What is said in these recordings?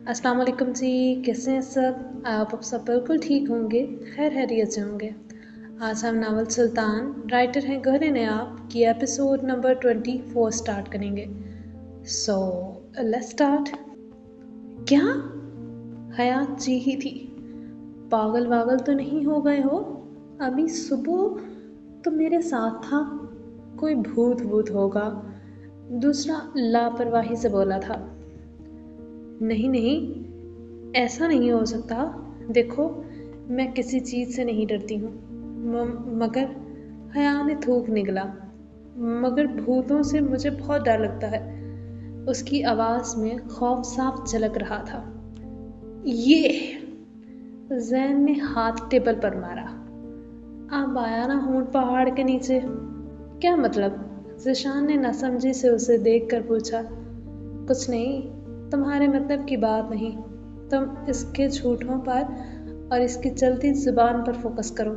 अस्सलाम वालेकुम जी। कैसे हैं सब? आप सब बिल्कुल ठीक होंगे, खैर खैरियत से होंगे। आज हम नावल सुल्तान राइटर हैं गहरे नयाब की एपिसोड नंबर 24 स्टार्ट करेंगे। So let's start. क्या? हयात जी ही थी। पागल वागल तो नहीं हो गए हो? अभी सुबह तो मेरे साथ था। कोई भूत भूत होगा, दूसरा लापरवाही से बोला था। नहीं नहीं, ऐसा नहीं हो सकता। देखो, मैं किसी चीज़ से नहीं डरती हूँ। मगर हया ने थूक निकला। मगर भूतों से मुझे बहुत डर लगता है। उसकी आवाज़ में खौफ साफ झलक रहा था। ये जैन ने हाथ टेबल पर मारा। अब आया ना होंठ पहाड़ के नीचे। क्या मतलब? ज़ीशान ने नासमझी से उसे देखकर पूछा। कुछ नहीं, तुम्हारे मतलब की बात नहीं। तुम इसके झूठों पर और इसकी चलती जुबान पर फोकस करो।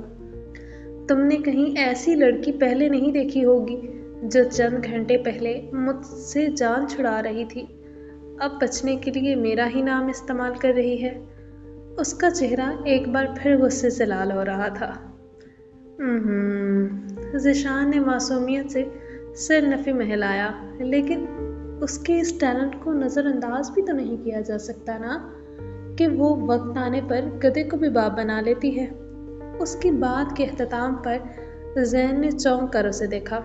तुमने कहीं ऐसी लड़की पहले नहीं देखी होगी जो चंद घंटे पहले मुझसे जान छुड़ा रही थी, अब बचने के लिए मेरा ही नाम इस्तेमाल कर रही है। उसका चेहरा एक बार फिर गुस्से से लाल हो रहा था। ज़ीशान ने मासूमियत से सिर नफी में हिलाया, लेकिन उसके इस टैलेंट को नज़रअंदाज भी तो नहीं किया जा सकता ना, कि वो वक्त आने पर गधे को भी बाप बना लेती है। उसकी बात के अख्ताम पर जैन ने चौंक कर उसे देखा।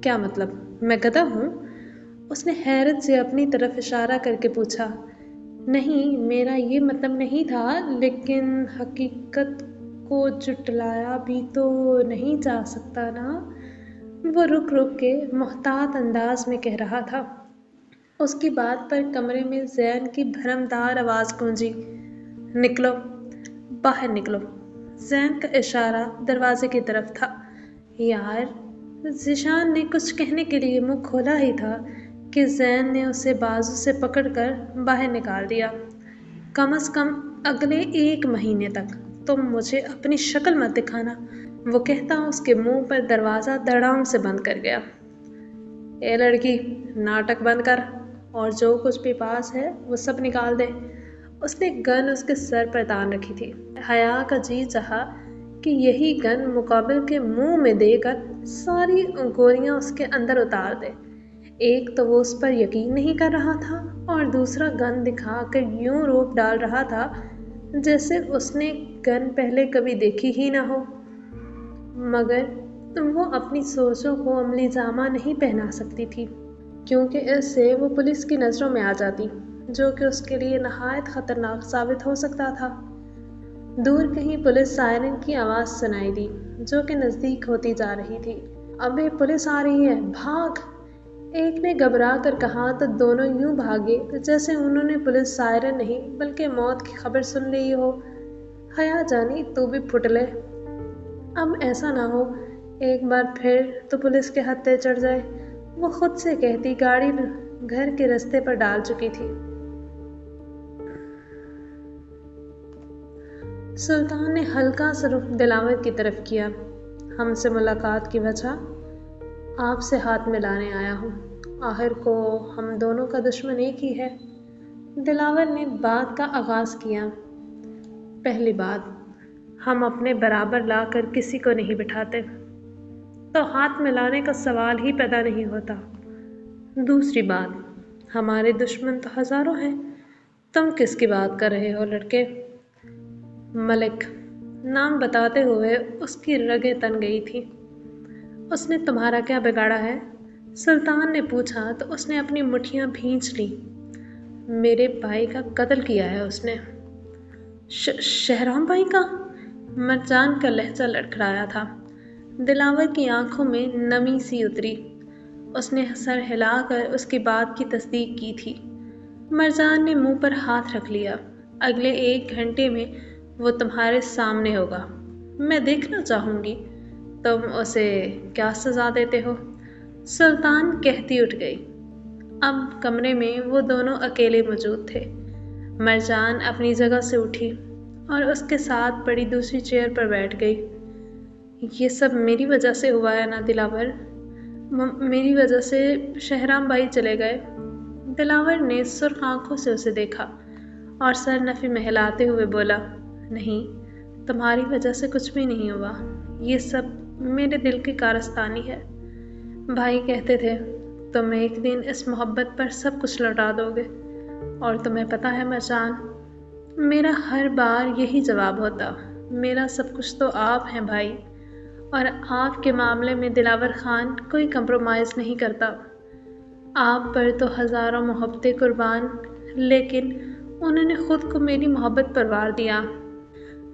क्या मतलब, मैं गधा हूँ? उसने हैरत से अपनी तरफ इशारा करके पूछा। नहीं, मेरा ये मतलब नहीं था, लेकिन हकीकत को जुटलाया भी तो नहीं जा सकता ना, वो रुक रुक के मोहतात अंदाज में कह रहा था। उसकी बात पर कमरे में जैन की भरमदार आवाज़ गूंजी। निकलो, बाहर निकलो। जैन का इशारा दरवाजे की तरफ था। यार, ज़ीशान ने कुछ कहने के लिए मुंह खोला ही था कि जैन ने उसे बाजू से पकड़कर बाहर निकाल दिया। कम से कम अगले 1 महीने तक तुम मुझे अपनी शक्ल मत दिखाना, वो कहता उसके मुंह पर दरवाज़ा धड़ाम से बंद कर गया। ए लड़की, नाटक बंद कर और जो कुछ भी पास है वो सब निकाल दे। उसने गन उसके सर पर तान रखी थी। हया का जी चाहा कि यही गन मुकाबिल के मुंह में देकर सारी गोलियां उसके अंदर उतार दे। एक तो वो उस पर यकीन नहीं कर रहा था, और दूसरा गन दिखाकर यूं रोप डाल रहा था जैसे उसने गन पहले कभी देखी ही ना हो। मगर वो अपनी सोचों को अमली जामा नहीं पहना सकती थी, क्योंकि इससे वो पुलिस की नज़रों में आ जाती, जो कि उसके लिए नहायत ख़तरनाक साबित हो सकता था। दूर कहीं पुलिस सायरन की आवाज़ सुनाई दी, जो कि नज़दीक होती जा रही थी। अबे, पुलिस आ रही है, भाग! एक ने घबरा कर कहा तो दोनों यूं भागे जैसे उन्होंने पुलिस सायरन नहीं बल्कि मौत की खबर सुन ली हो। हया जानी तू भी फुटले। अब ऐसा ना हो एक बार फिर तो पुलिस के हत्थे चढ़ जाए, वो खुद से कहती गाड़ी घर के रास्ते पर डाल चुकी थी। सुल्तान ने हल्का सा रुख दिलावर की तरफ किया। हमसे मुलाकात की वजह आपसे हाथ मिलाने आया हूँ। आखिर को हम दोनों का दुश्मन एक ही है। दिलावर ने बात का आगाज़ किया। पहली बात, हम अपने बराबर लाकर किसी को नहीं बिठाते, तो हाथ मिलाने का सवाल ही पैदा नहीं होता। दूसरी बात, हमारे दुश्मन तो हज़ारों हैं। तुम किसकी बात कर रहे हो लड़के? मलिक, नाम बताते हुए उसकी रगें तन गई थी। उसने तुम्हारा क्या बिगाड़ा है? सुल्तान ने पूछा तो उसने अपनी मुट्ठियाँ भींच ली। मेरे भाई का कत्ल किया है उसने। शहराम भाई का? मरजान का लहजा लड़खड़ाया था। दिलावर की आंखों में नमी सी उतरी। उसने सर हिलाकर उसकी बात की तस्दीक की थी। मरजान ने मुंह पर हाथ रख लिया। अगले 1 घंटे में वो तुम्हारे सामने होगा। मैं देखना चाहूँगी तुम उसे क्या सज़ा देते हो। सुल्तान कहती उठ गई। अब कमरे में वो दोनों अकेले मौजूद थे। मरजान अपनी जगह से उठी और उसके साथ पड़ी दूसरी चेयर पर बैठ गई। ये सब मेरी वजह से हुआ है ना दिलावर? मेरी वजह से शहराम भाई चले गए। दिलावर ने सुर्ख आंखों से उसे देखा और सर नफी में हिलाते हुए बोला, नहीं, तुम्हारी वजह से कुछ भी नहीं हुआ, ये सब मेरे दिल की कारस्तानी है। भाई कहते थे तुम एक दिन इस मोहब्बत पर सब कुछ लौटा दोगे, और तुम्हें पता है मचान, मेरा हर बार यही जवाब होता, मेरा सब कुछ तो आप हैं भाई, और आपके मामले में दिलावर खान कोई कंप्रोमाइज़ नहीं करता। आप पर तो हज़ारों मोहब्बतें कुर्बान, लेकिन उन्होंने ख़ुद को मेरी मोहब्बत पर वार दिया।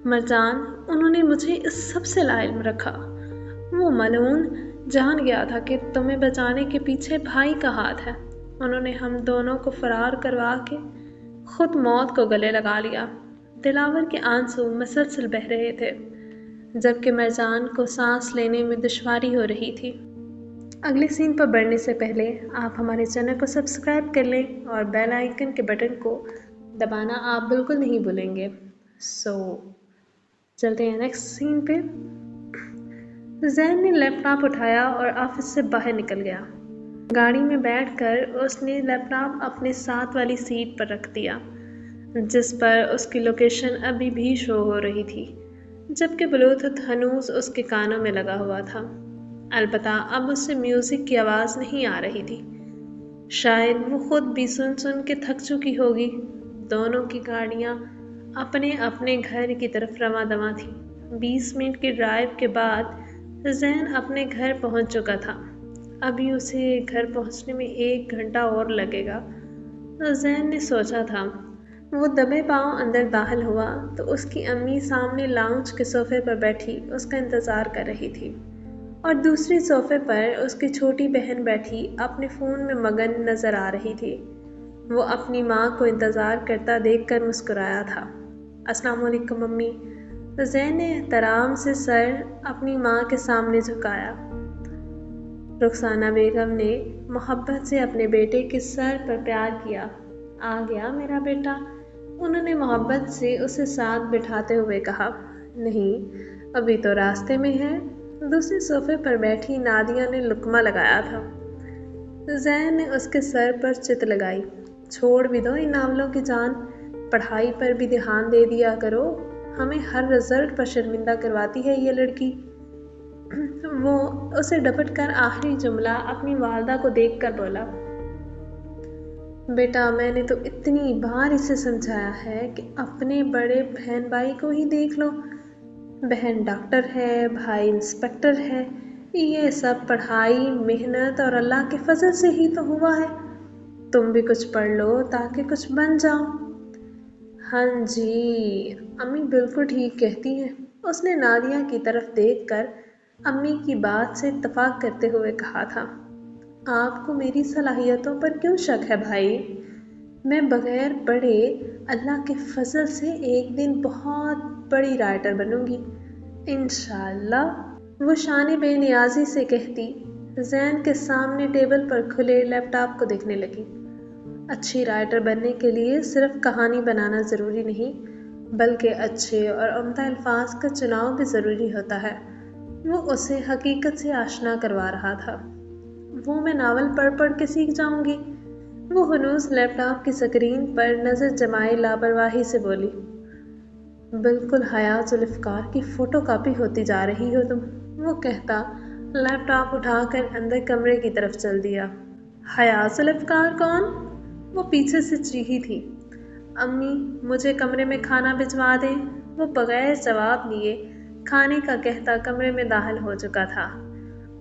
मरजान, उन्होंने मुझे इस सब से लाइल्म रखा। वो मलून जान गया था कि तुम्हें बचाने के पीछे भाई का हाथ है। उन्होंने हम दोनों को फरार करवा के खुद मौत को गले लगा लिया। दिलावर के आंसू मुसलसल बह रहे थे, जबकि मरजान को सांस लेने में दुश्वारी हो रही थी। अगले सीन पर बढ़ने से पहले आप हमारे चैनल को सब्सक्राइब कर लें और बेल आइकन के बटन को दबाना आप बिल्कुल नहीं भूलेंगे। चलते हैं नेक्स्ट सीन पे। जैन ने लैपटॉप उठाया और ऑफिस से बाहर निकल गया। गाड़ी में बैठकर उसने लैपटॉप अपने साथ वाली सीट पर रख दिया, जिस पर उसकी लोकेशन अभी भी शो हो रही थी, जबकि ब्लूटूथ हनूज उसके कानों में लगा हुआ था। अलबत्ता अब उससे म्यूज़िक की आवाज़ नहीं आ रही थी। शायद वो खुद भी सुन सुन के थक चुकी होगी। दोनों की गाड़ियाँ अपने अपने घर की तरफ रवां दवां थी। 20 मिनट के ड्राइव के बाद जैन अपने घर पहुंच चुका था। अभी उसे घर पहुंचने में 1 घंटा और लगेगा, जैन ने सोचा था। वो दबे पांव अंदर दाखिल हुआ तो उसकी अम्मी सामने लाउंज के सोफे पर बैठी उसका इंतज़ार कर रही थी, और दूसरी सोफे पर उसकी छोटी बहन बैठी अपने फ़ोन में मगन नज़र आ रही थी। वो अपनी माँ को इंतज़ार करता देखकर मुस्कुराया था। अस्सलाम वालेकुम मम्मी। जैन ने एहतराम से सर अपनी माँ के सामने झुकाया। रुखसाना बेगम ने मोहब्बत से अपने बेटे के सर पर प्यार किया। आ गया मेरा बेटा, उन्होंने मोहब्बत से उसे साथ बिठाते हुए कहा। नहीं, अभी तो रास्ते में है। दूसरे सोफे पर बैठी नादिया ने लुकमा लगाया था। जैन ने उसके सर पर चित लगाई। छोड़ भी दो इन नावलों की जान, पढ़ाई पर भी ध्यान दे दिया करो, हमें हर रिजल्ट पर शर्मिंदा करवाती है ये लड़की। वो उसे डपट कर आखिरी जुमला अपनी वालदा को देखकर बोला। बेटा, मैंने तो इतनी बार इसे समझाया है कि अपने बड़े बहन भाई को ही देख लो। बहन डॉक्टर है, भाई इंस्पेक्टर है, ये सब पढ़ाई, मेहनत और अल्लाह के फजल से ही तो हुआ है। तुम भी कुछ पढ़ लो ताकि कुछ बन जाओ। हाँ जी, अम्मी बिल्कुल ठीक कहती हैं, उसने नादिया की तरफ देखकर अम्मी की बात से इत्तफाक करते हुए कहा था। आपको मेरी सलाहियतों पर क्यों शक है भाई? मैं बगैर पढ़े अल्लाह के फजल से एक दिन बहुत बड़ी राइटर बनूंगी इंशाअल्लाह। वो शान बेनियाजी से कहती जैन के सामने टेबल पर खुले लैपटॉप को देखने लगी। अच्छी राइटर बनने के लिए सिर्फ कहानी बनाना ज़रूरी नहीं, बल्कि अच्छे और उम्दा अल्फाज का चुनाव भी ज़रूरी होता है। वो उसे हकीकत से आशना करवा रहा था। वो मैं नावल पढ़ पढ़ के सीख जाऊंगी। वो हनूज लैपटॉप की स्क्रीन पर नज़र जमाए लापरवाही से बोली। बिल्कुल हयात जुल्फ़कार की फ़ोटो कापी होती जा रही हो तुम, वो कहता लैपटॉप उठाकर अंदर कमरे की तरफ चल दिया। हयात जुल्फ़कार कौन? वो पीछे से चीखी थी। अम्मी, मुझे कमरे में खाना भिजवा दें। वो बगैर जवाब दिए खाने का कहता कमरे में दाखिल हो चुका था।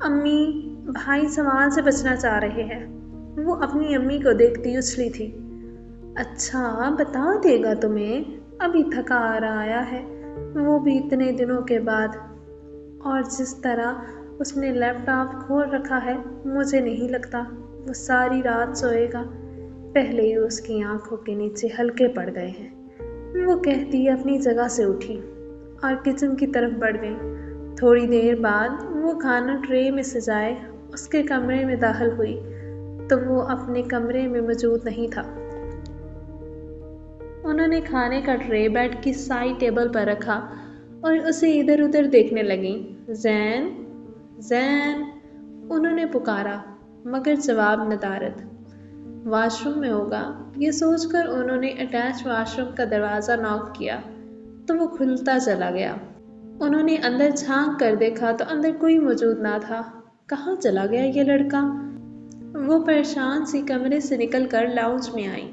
अम्मी, भाई सवाल से बचना चाह रहे हैं। वो अपनी अम्मी को देखती उछली थी। अच्छा, बता देगा तुम्हें, अभी थका आ रहा आया है, वो भी इतने दिनों के बाद। और जिस तरह उसने लैपटॉप खोल रखा है, मुझे नहीं लगता वो सारी रात सोएगा। पहले ही उसकी आंखों के नीचे हल्के पड़ गए हैं। वो कहती अपनी जगह से उठी और किचन की तरफ बढ़ गई। थोड़ी देर बाद वो खाना ट्रे में सजाए उसके कमरे में दाखिल हुई तो वो अपने कमरे में मौजूद नहीं था। उन्होंने खाने का ट्रे बेड की साइड टेबल पर रखा और उसे इधर उधर देखने लगी। जैन, जैन, उन्होंने पुकारा, मगर जवाब नदारद। वाश रूम में होगा। ये सोचकर उन्होंने अटैच वाशरूम का दरवाज़ा नॉक किया तो वो खुलता चला गया। उन्होंने अंदर झांक कर देखा तो अंदर कोई मौजूद ना था। कहाँ चला गया ये लड़का? वो परेशान सी कमरे से निकलकर लाउंज में आई।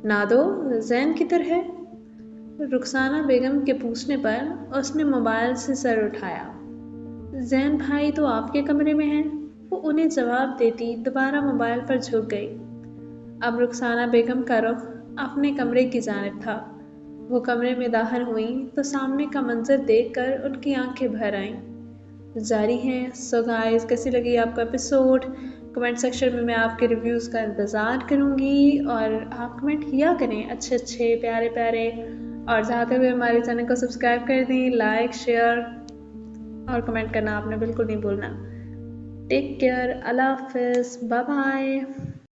नादो, जैन किधर है? रुखसाना बेगम के पूछने पर उसने मोबाइल से सर उठाया। जैन भाई तो आपके कमरे में हैं। वो उन्हें जवाब देती दोबारा मोबाइल पर झुक गई। अब रुखसाना बेगम का रुख अपने कमरे की जानिब था। वो कमरे में दाखिल हुई तो सामने का मंजर देखकर उनकी आंखें भर आईं। जारी हैं। सो गाइस, कैसी लगी आपका एपिसोड? कमेंट सेक्शन में मैं आपके रिव्यूज़ का इंतज़ार करूँगी और आप कमेंट किया करें अच्छे अच्छे प्यारे प्यारे, और चाहते हुए हमारे चैनल को सब्सक्राइब कर दें, लाइक शेयर और कमेंट करना आपने बिल्कुल नहीं भूलना। टेक केयर, अल्लाह हाफिज़, बाय बाय।